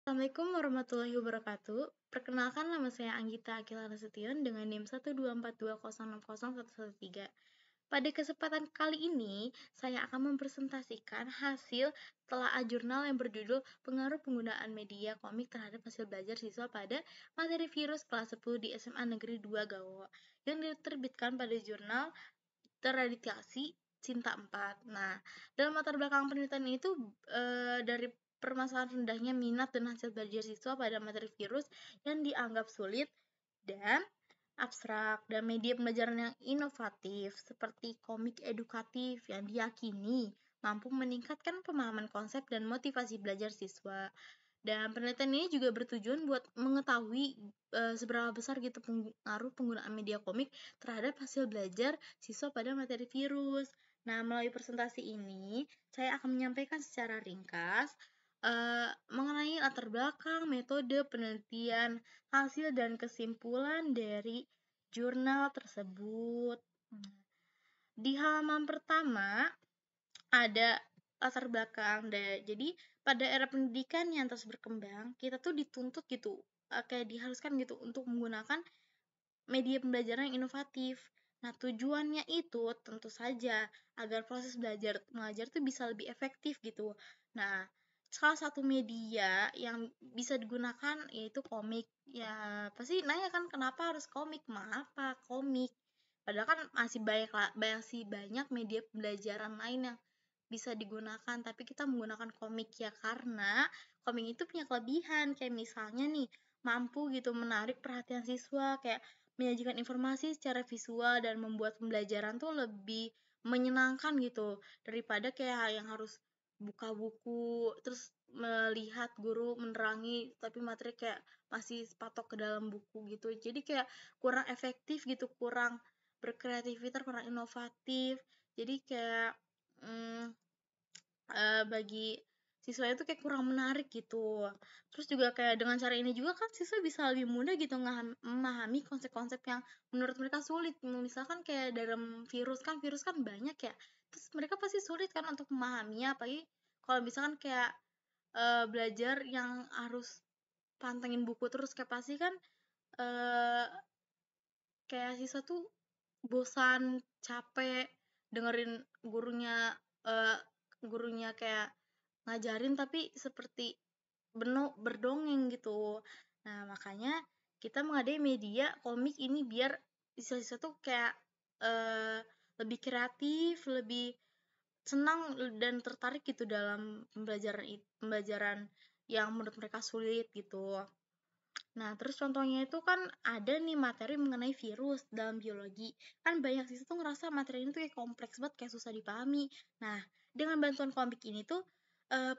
Assalamualaikum warahmatullahi wabarakatuh. Perkenalkan, nama saya Anggita Akila Nasution dengan NIM 12420601113. Pada kesempatan kali ini, saya akan mempresentasikan hasil telaah jurnal yang berjudul Pengaruh Penggunaan Media Komik Terhadap Hasil Belajar Siswa pada Materi Virus Kelas 10 di SMA Negeri 2 Gawo, yang diterbitkan pada jurnal Teredukasi Cinta 4. Nah, dalam latar belakang penelitian itu dari permasalahan rendahnya minat dan hasil belajar siswa pada materi virus yang dianggap sulit dan abstrak, dan media pembelajaran yang inovatif seperti komik edukatif yang diyakini mampu meningkatkan pemahaman konsep dan motivasi belajar siswa. Dan penelitian ini juga bertujuan buat mengetahui seberapa besar gitu pengaruh penggunaan media komik terhadap hasil belajar siswa pada materi virus. Nah, melalui presentasi ini, saya akan menyampaikan secara ringkas mengenai latar belakang, metode penelitian, hasil dan kesimpulan dari jurnal tersebut. Di halaman pertama ada latar belakang. Jadi pada era pendidikan yang terus berkembang, kita tuh dituntut gitu, kayak diharuskan gitu untuk menggunakan media pembelajaran yang inovatif. Nah, tujuannya itu tentu saja agar proses belajar mengajar tuh bisa lebih efektif gitu. Nah, salah satu media yang bisa digunakan yaitu komik. Ya, pasti nanya kan kenapa harus komik? Mengapa komik? Padahal kan masih banyak media pembelajaran lain yang bisa digunakan, tapi kita menggunakan komik ya karena komik itu punya kelebihan, kayak misalnya nih mampu gitu menarik perhatian siswa, kayak menyajikan informasi secara visual dan membuat pembelajaran tuh lebih menyenangkan gitu daripada kayak yang harus buka buku terus melihat guru menerangi tapi materi kayak masih patok ke dalam buku gitu, jadi kayak kurang efektif gitu, kurang berkreativitas, kurang inovatif, jadi kayak bagi siswa itu kayak kurang menarik gitu. Terus juga kayak dengan cara ini juga kan siswa bisa lebih mudah gitu memahami konsep-konsep yang menurut mereka sulit. Misalkan kayak dalam virus kan banyak ya. Terus mereka pasti sulit kan untuk memahaminya, apalagi kalau misalkan kayak belajar yang harus pantengin buku terus, kayak pasti kan eh, kayak siswa tuh bosan, capek dengerin eh, gurunya kayak ngajarin tapi seperti berdongeng gitu. Nah, makanya kita mengadai media komik ini biar siswa-siswa tuh kayak eh, lebih kreatif, lebih senang dan tertarik gitu dalam pembelajaran yang menurut mereka sulit gitu. Nah, terus contohnya itu kan ada nih materi mengenai virus dalam biologi. Kan banyak siswa tuh ngerasa materi ini tuh kayak kompleks banget, kayak susah dipahami. Nah, dengan bantuan komik ini tuh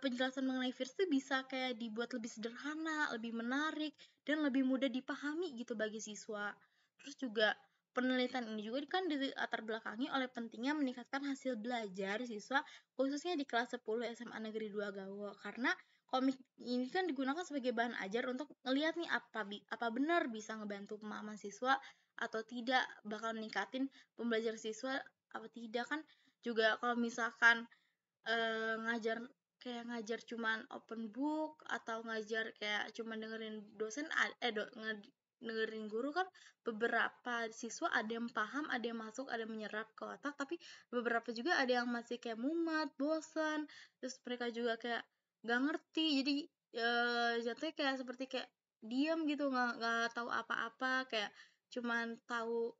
penjelasan mengenai virus tuh bisa kayak dibuat lebih sederhana, lebih menarik, dan lebih mudah dipahami gitu bagi siswa. Terus juga penelitian ini juga kan dilatar belakangi oleh pentingnya meningkatkan hasil belajar siswa khususnya di kelas 10 SMA Negeri 2 Gawo, karena komik ini kan digunakan sebagai bahan ajar untuk ngelihat nih apa benar bisa ngebantu pemahaman siswa atau tidak, bakal meningkatin pembelajaran siswa apa tidak. Kan juga kalau misalkan ngajar cuman open book atau ngajar kayak cuman dengerin dengerin guru, kan beberapa siswa ada yang paham, ada yang masuk, ada yang menyerap ke otak, tapi beberapa juga ada yang masih kayak mumet, bosan, terus mereka juga kayak nggak ngerti, jadi jatuhnya kayak seperti kayak diam gitu, nggak tahu apa-apa, kayak cuman tahu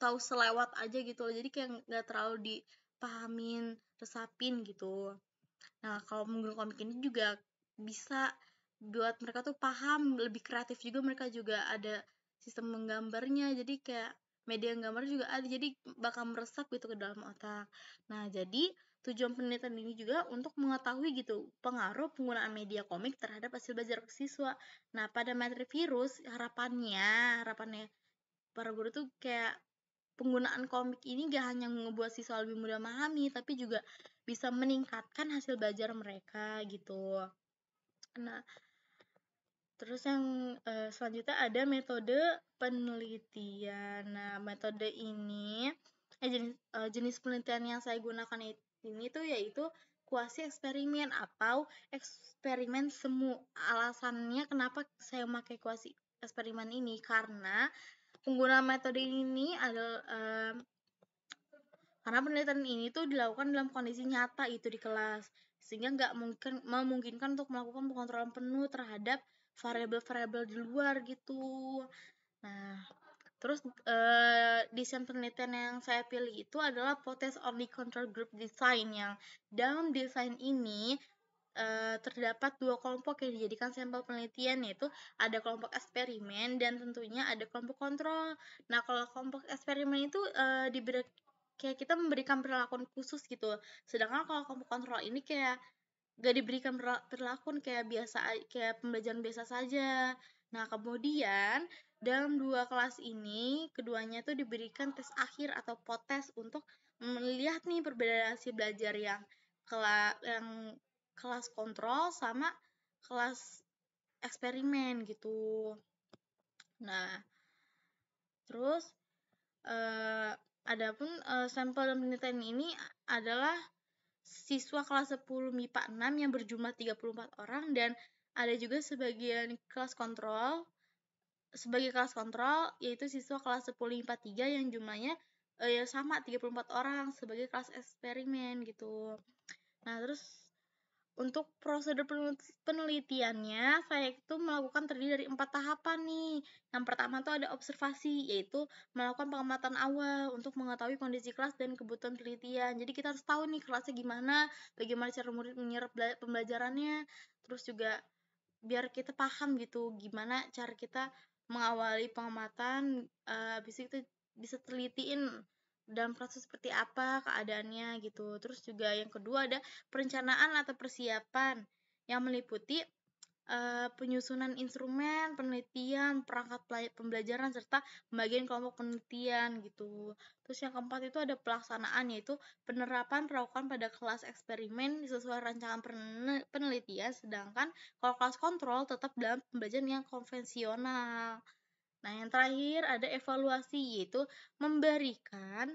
tahu selewat aja gitu, jadi kayak nggak terlalu dipahamin, resapin gitu. Nah, kalau menggunakan komik ini juga bisa buat mereka tuh paham, lebih kreatif juga, mereka juga ada sistem menggambarnya, jadi kayak media gambar juga ada, jadi bakal meresap gitu ke dalam otak. Nah, jadi tujuan penelitian ini juga untuk mengetahui gitu pengaruh penggunaan media komik terhadap hasil belajar siswa. Nah, pada materi virus, harapannya para guru tuh kayak penggunaan komik ini gak hanya ngebuat siswa lebih mudah memahami, tapi juga bisa meningkatkan hasil belajar mereka gitu. Nah, terus yang selanjutnya ada metode penelitian. Nah, metode ini jenis penelitian yang saya gunakan ini tuh yaitu kuasi eksperimen atau eksperimen semu. Alasannya kenapa saya memakai kuasi eksperimen ini, karena penggunaan metode ini adalah karena penelitian ini tuh dilakukan dalam kondisi nyata itu di kelas, sehingga nggak mungkin memungkinkan untuk melakukan pengontrolan penuh terhadap variabel-variabel di luar gitu. Nah, terus desain penelitian yang saya pilih itu adalah Potes Only Control Group Design, yang dalam desain ini terdapat dua kelompok yang dijadikan sampel penelitian, yaitu ada kelompok eksperimen dan tentunya ada kelompok kontrol. Nah, kalau kelompok eksperimen itu diberi kayak kita memberikan perlakuan khusus gitu, sedangkan kalau kelompok kontrol ini kayak gak diberikan perlakuan, kayak biasa, kayak pembelajaran biasa saja. Nah, kemudian dalam dua kelas ini keduanya tuh diberikan tes akhir atau potes untuk melihat nih perbedaan hasil belajar yang kelas kontrol sama kelas eksperimen gitu. Nah, terus adapun sampel dalam penelitian ini adalah siswa kelas 10 MIPA 6 yang berjumlah 34 orang, dan ada juga sebagai kelas kontrol yaitu siswa kelas 10 MIPA 3 yang jumlahnya sama 34 orang sebagai kelas eksperimen gitu. Nah, terus untuk prosedur penelitiannya, saya itu melakukan terdiri dari 4 tahapan nih. Yang pertama tuh ada observasi, yaitu melakukan pengamatan awal untuk mengetahui kondisi kelas dan kebutuhan penelitian. Jadi kita harus tahu nih kelasnya gimana, bagaimana cara murid menyerap pembelajarannya, terus juga biar kita paham gitu gimana cara kita mengawali pengamatan, habis itu bisa telitiin dalam proses seperti apa keadaannya gitu. Terus juga yang kedua ada perencanaan atau persiapan yang meliputi penyusunan instrumen, penelitian, perangkat pembelajaran, serta pembagian kelompok penelitian gitu. Terus yang keempat itu ada pelaksanaan, yaitu penerapan perlakuan pada kelas eksperimen sesuai rancangan penelitian, sedangkan kalau kelas kontrol tetap dalam pembelajaran yang konvensional. Nah, yang terakhir ada evaluasi, yaitu memberikan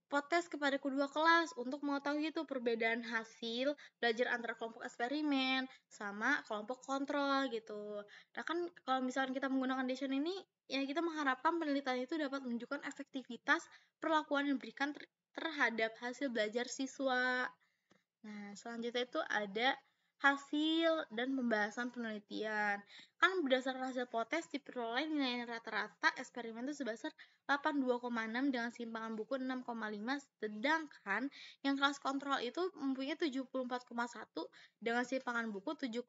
potes kepada kedua kelas untuk mengetahui itu perbedaan hasil belajar antara kelompok eksperimen sama kelompok kontrol gitu. Nah, kan kalau misalkan kita menggunakan desain ini, ya kita mengharapkan penelitian itu dapat menunjukkan efektivitas perlakuan yang diberikan terhadap hasil belajar siswa. Nah, selanjutnya itu ada hasil dan pembahasan penelitian. Kan berdasarkan hasil potes diperoleh nilai rata-rata eksperimen itu sebesar 82,6 dengan simpangan buku 6,5, sedangkan yang kelas kontrol itu mempunyai 74,1 dengan simpangan buku 7,2,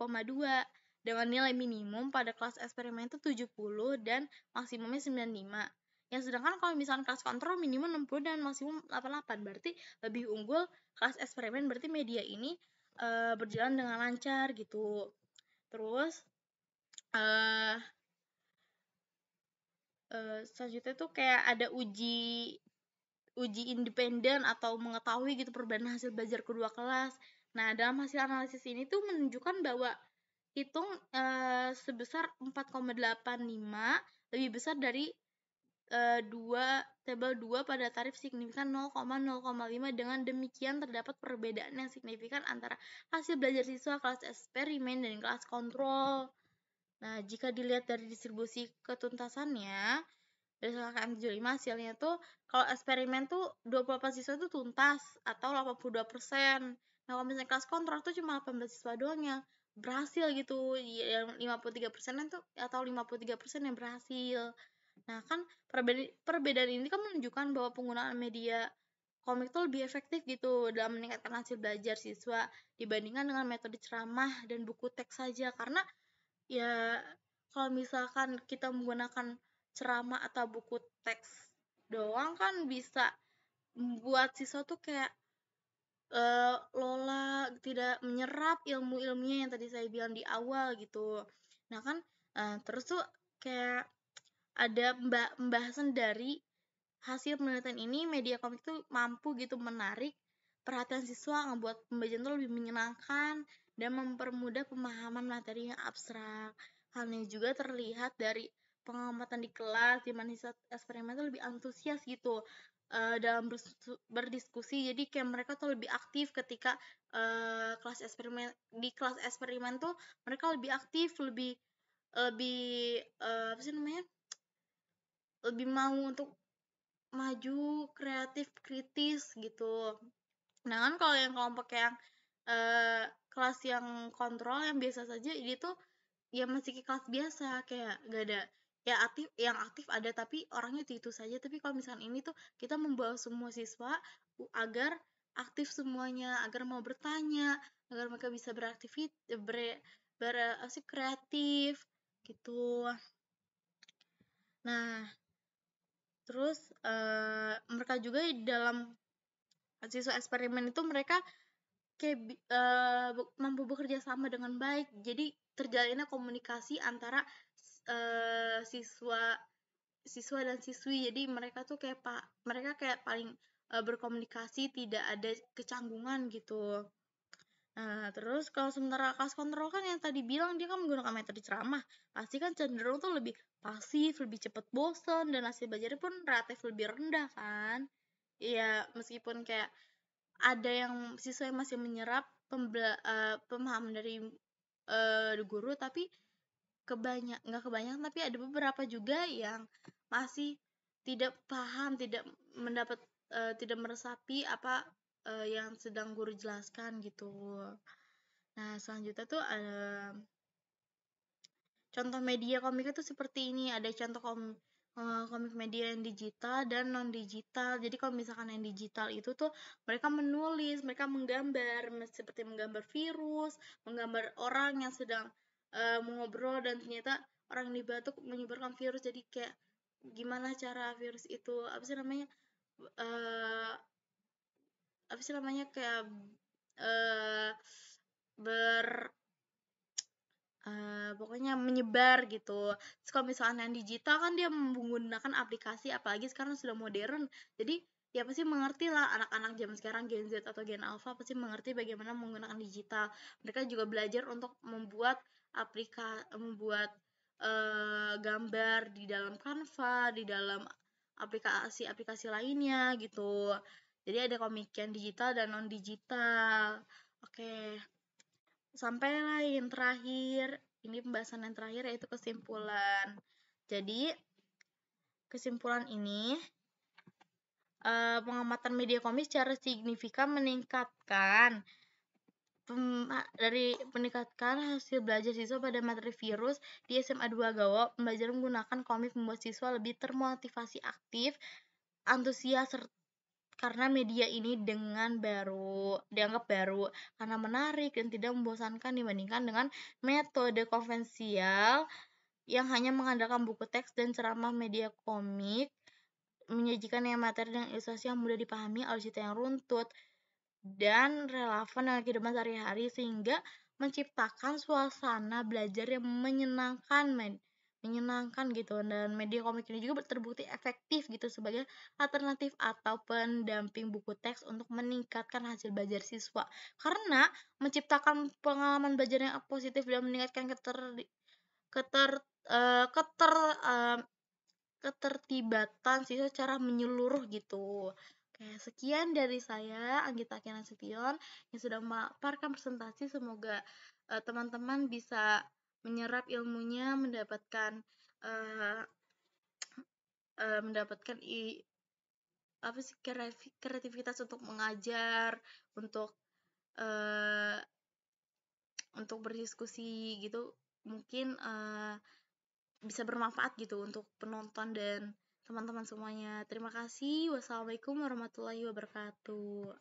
dengan nilai minimum pada kelas eksperimen itu 70 dan maksimumnya 95. Yang sedangkan kalau misalkan kelas kontrol minimum 60 dan maksimum 88, berarti lebih unggul kelas eksperimen, berarti media ini berjalan dengan lancar gitu. Terus selanjutnya tuh kayak ada uji independen atau mengetahui gitu perbedaan hasil belajar kedua kelas. Nah, dalam hasil analisis ini tuh menunjukkan bahwa hitung sebesar 4,85 lebih besar dari tabel 2 pada tarif signifikan 0,05. Dengan demikian terdapat perbedaan yang signifikan antara hasil belajar siswa kelas eksperimen dan kelas kontrol. Nah, jika dilihat dari distribusi ketuntasannya, berdasarkan KM75 hasilnya tuh kalau eksperimen tuh 28 siswa itu tuntas atau 82%. Nah, kalau misalnya kelas kontrol tuh cuma 18 siswa doang yang berhasil gitu, yang 53% tuh atau 53% yang berhasil. Nah, kan perbedaan ini kan menunjukkan bahwa penggunaan media komik itu lebih efektif gitu dalam meningkatkan hasil belajar siswa dibandingkan dengan metode ceramah dan buku teks saja. Karena ya kalau misalkan kita menggunakan ceramah atau buku teks doang kan bisa membuat siswa tuh kayak lola, tidak menyerap ilmu-ilmunya yang tadi saya bilang di awal gitu. Nah kan terus tuh kayak ada pembahasan dari hasil penelitian ini, media komik itu mampu gitu menarik perhatian siswa, membuat pembelajaran itu lebih menyenangkan dan mempermudah pemahaman materi yang abstrak. Hal ini juga terlihat dari pengamatan di kelas, di mana siswa eksperimen itu lebih antusias gitu dalam berdiskusi. Jadi kayak mereka tuh lebih aktif ketika kelas eksperimen. Di kelas eksperimen tuh mereka lebih aktif, lebih lebih apa sih namanya, lebih mau untuk maju, kreatif, kritis gitu. Nah kan kalau yang kelompok yang kelas yang kontrol, yang biasa saja, ini tuh ya masih ke kelas biasa, kayak gak ada ya aktif, yang aktif ada tapi orangnya itu saja. Tapi kalau misalkan ini tuh kita membawa semua siswa agar aktif semuanya, agar mau bertanya, agar mereka bisa asik kreatif gitu. Nah terus mereka juga dalam siswa eksperimen itu mereka kayak mampu bekerja sama dengan baik. Jadi terjalinnya komunikasi antara siswa dan siswi. Jadi mereka tuh kayak mereka kayak paling berkomunikasi, tidak ada kecanggungan gitu. Nah, terus kalau sementara kelas kontrol kan yang tadi bilang dia kan menggunakan metode ceramah, pasti kan cenderung tuh lebih pasif, lebih cepat bosan, dan hasil belajarnya pun relatif lebih rendah kan. Iya, meskipun kayak ada yang siswa yang masih menyerap pemahaman dari guru, tapi nggak kebanyakan, tapi ada beberapa juga yang masih tidak paham, tidak meresapi apa yang sedang guru jelaskan gitu. Nah selanjutnya tuh contoh media komik itu seperti ini. Ada contoh komik media yang digital dan non digital. Jadi kalau misalkan yang digital itu tuh mereka menulis, mereka menggambar, seperti menggambar virus, menggambar orang yang sedang mengobrol, dan ternyata orang ini batuk menyebarkan virus. Jadi kayak gimana cara virus itu apa sih namanya, kayak ber pokoknya menyebar gitu. Terus kalau misalkan yang digital kan dia menggunakan aplikasi, apalagi sekarang sudah modern. Jadi ya pasti mengerti lah anak-anak zaman sekarang, Gen Z atau Gen Alpha pasti mengerti bagaimana menggunakan digital. Mereka juga belajar untuk membuat gambar di dalam Canva, di dalam aplikasi-aplikasi lainnya gitu. Jadi ada komik yang digital dan non digital. Oke. Sampailah yang terakhir, ini pembahasan yang terakhir, yaitu kesimpulan. Jadi kesimpulan ini, pengamatan media komik secara signifikan meningkatkan hasil belajar siswa pada materi virus di SMA 2 Gawo. Pembelajaran menggunakan komik membuat siswa lebih termotivasi, aktif, antusias, karena media ini dianggap baru karena menarik dan tidak membosankan dibandingkan dengan metode konvensional yang hanya mengandalkan buku teks dan ceramah. Media komik menyajikan yang materi dan ilustrasi yang mudah dipahami oleh cerita yang runtut dan relevan dengan kehidupan sehari-hari, sehingga menciptakan suasana belajar yang menyenangkan gitu. Dan media komik ini juga terbukti efektif gitu sebagai alternatif atau pendamping buku teks untuk meningkatkan hasil belajar siswa, karena menciptakan pengalaman belajar yang positif dan meningkatkan ketertibatan siswa secara menyeluruh gitu. Oke, sekian dari saya, Anggita Kinasution, yang sudah memaparkan presentasi. Semoga teman-teman bisa menyerap ilmunya, mendapatkan kreativitas untuk mengajar, untuk berdiskusi gitu. Mungkin bisa bermanfaat gitu untuk penonton dan teman-teman semuanya. Terima kasih. Wassalamualaikum warahmatullahi wabarakatuh.